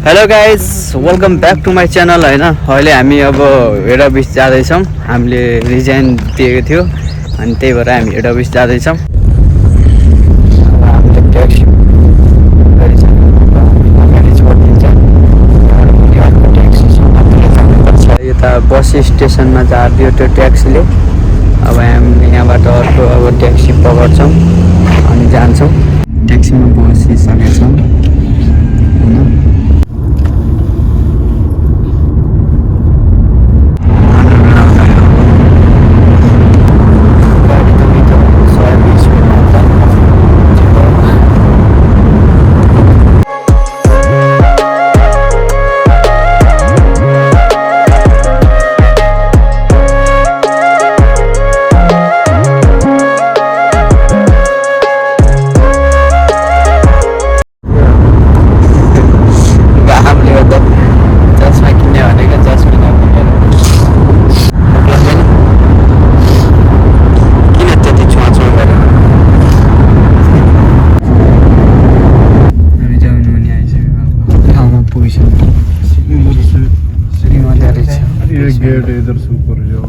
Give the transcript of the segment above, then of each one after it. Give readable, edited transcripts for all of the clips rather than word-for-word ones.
Hello guys, welcome back to my channel होइन। अहिले हामी अब हेड अफिस जाँदैछौँ। हामीले रिजाइन दिएको थियो अनि त्यही भएर हामी हेड अफिस जाँदैछौँ। हामीले ट्याक्सी यता बस स्टेसनमा झारिदियो त्यो ट्याक्सीले। अब हामी यहाँबाट अर्को अब ट्याक्सी पकड्छौँ अनि जान्छौँ। ट्याक्सीमा बसिसकेछौँ होइन। गेट इधर से ऊपर जाओ,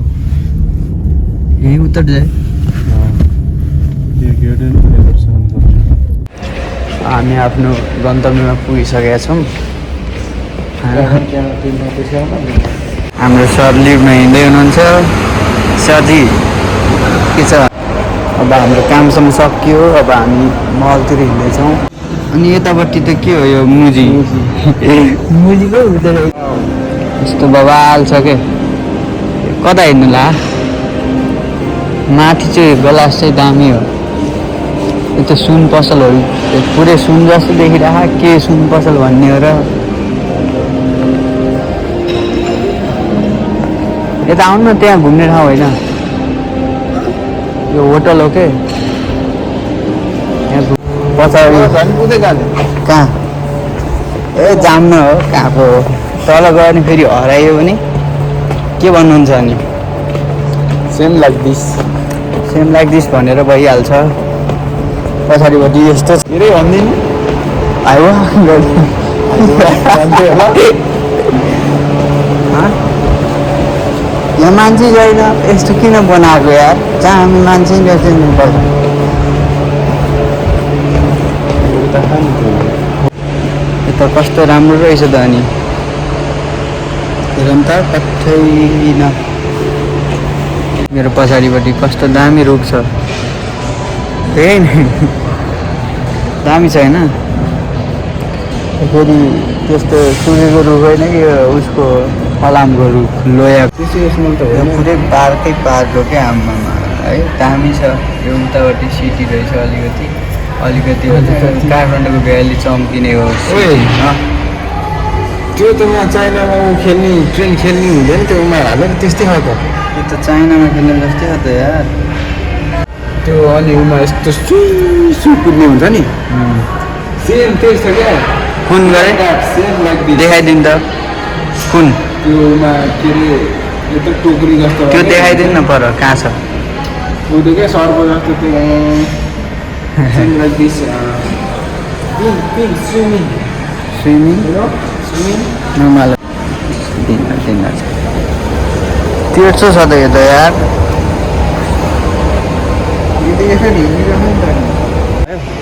यही उतर जाए। ये गेट है ना, इधर से अंदर। हामी आफ्नो गन्तव्यमा पुगिसकेका छौँ। हाम्रो सर लिभमा हिँड्दै हुनुहुन्छ। सरजी के छ? अब हाम्रो कामसम्म सकियो। अब हामी मलतिर हिँड्दैछौँ। अनि यतापट्टि त के हो यो मुजी? मुजीको हुँदैन यस्तो बवाल छ के। कता हिँड्नु ला? माथि चाहिँ गलास चाहिँ दामी हो। यो त सुन पसल हो, पुरै सुन जस्तो देखिरहेको। के सुन पसल भन्ने हो र? यता आउनु न, त्यहाँ घुम्ने ठाउँ होइन, यो होटल हो के। यहाँ पछाडि कहाँ? ए जाम्न हो, कहाँ पो हो। तल गयो भने फेरि हरायो भने के भन्नुहुन्छ अनि? सेम लाइक दिस भनेर भइहाल्छ। पछाडिपट्टि यस्तो धेरै भन्दिनँ आयो। यहाँ मान्छे छैन, यस्तो किन बनाएको यार? जहाँ हामी मान्छे नि पर्छ। यता कस्तो राम्रो रहेछ त अनि। हेरौँ त कठैन। मेरो पछाडिपट्टि कस्तो दामी रुख छ। त्यही नै दामी छ होइन। फेरि त्यस्तो सुकेको रुख होइन कि उसको फलामको रुख, लोया। पुरै पार्कै पार्क हो क्या आम्मामा है। दामी छ। यो उतापट्टि सिटी रहेछ अलिकति काठमाडौँको भ्याली चम्किने हो। त्यो त यहाँ चाइनामा खेल्ने ट्रेन खेल्ने हुँदैन, त्यो उनीहरू हालेर त्यस्तै खालको। यो त चाइनामा खेल्ने जस्तै हो त यार। त्यो अनि उमा यस्तो सु कुद्ने हुन्छ नि, सेम त्यस्तो क्या। कुन गरे सेम लाइक देखाइदिनु त कुन? त्यो उमा के अरे यो त टोकरी जस्तो त्यो देखाइदिनु न पर कहाँ छ? त्यो क्या सर्प जस्तो त्यो same like this swimming normal दिन तिर्छो छ त यो त यार।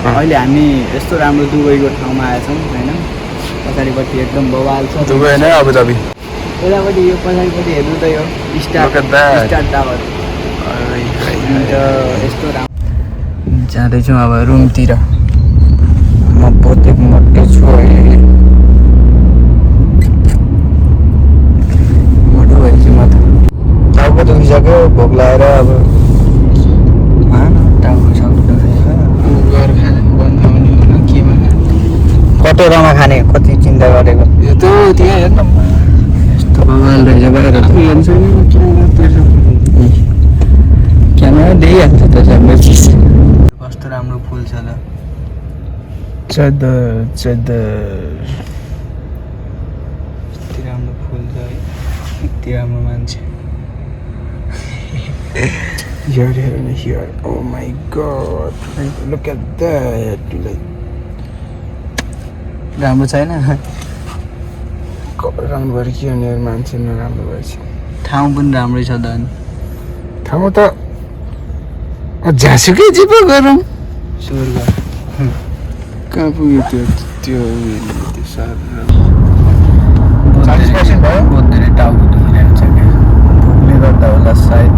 अहिले हामी यस्तो राम्रो दुबईको ठाउँमा आएछौँ होइन। पछाडिपट्टि एकदम बवाल छ दुबई होइन अबुधाबी। यतापट्टि यो पछाडिपट्टि हेर्नु त यो स्टार टावर। यस्तो राम्रो जाँदैछौँ अब रुमतिर। म पोते मोटे छु अहिले। मोटो भएपछि म त टाउको दुखिसक्यो, भोक लागेर। अब टाउको कटोरामा खाने कति चिन्ता गरेको। यो त त्यहाँ हेर्न यस्तो बवाल रहेछ बाहिर। क्यामेरा देखिहाल्छ त सबै। कस्तो राम्रो फुल छ त। चदर यति राम्रो फुल छ है, यति राम्रो मान्छे। Here, here, and here. Oh my God! Look at that! Like, राम्रो छैन? कपडा राम्रो भएर के हुने मान्छे नराम्रो भएछ ठाउँ पनि राम्रै छ त अनि ठाउँ त झाँसुकै जे पो गरौँ स्वर्ग कहाँ पुग्यो त्यो त्यो उयोले त्यो साह्रो 40% भयो बहुत धेरै टाउको दुखिरहेको छ क्या भोकले गर्दा होला सायद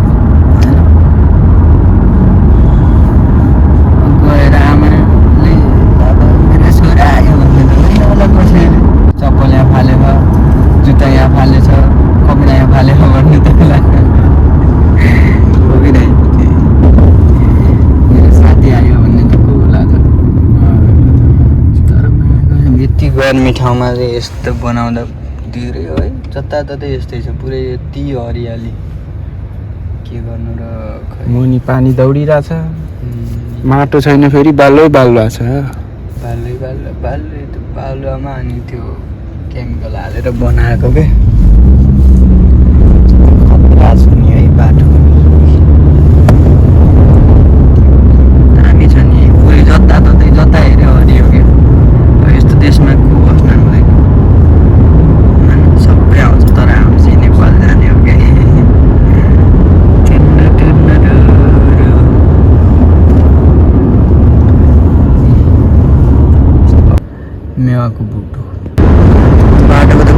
गएर आमाले मेरो छोरा आयो भन्ने त होइन होला कसैले चप्पल यहाँ फालेको जुत्ता यहाँ फालेछ कपडा यहाँ फालेको भन्ने त होला हो कि नै मेरो साथी आयो भन्ने त को होला त तर यति गर्मी ठाउँमा चाहिँ यस्तो बनाउँदा धेरै है जताततै यस्तै छ पुरै यति हरियाली के गर्नु र खै मुनि पानी दौडिरहेछ माटो छैन फेरि बालै बालुवा छ बालुवामा अनि त्यो केमिकल हालेर बनाएको के खतरा छ नि है बाटो दामी छ नि पुरै जताततै जता हेऱ्यो हरियो क्या यस्तो देशमा को बस्न हुँदैन सबै आउँछ तर हामी चाहिँ नेपाल जाने हो क्या मेवाको बुटो बाटोको त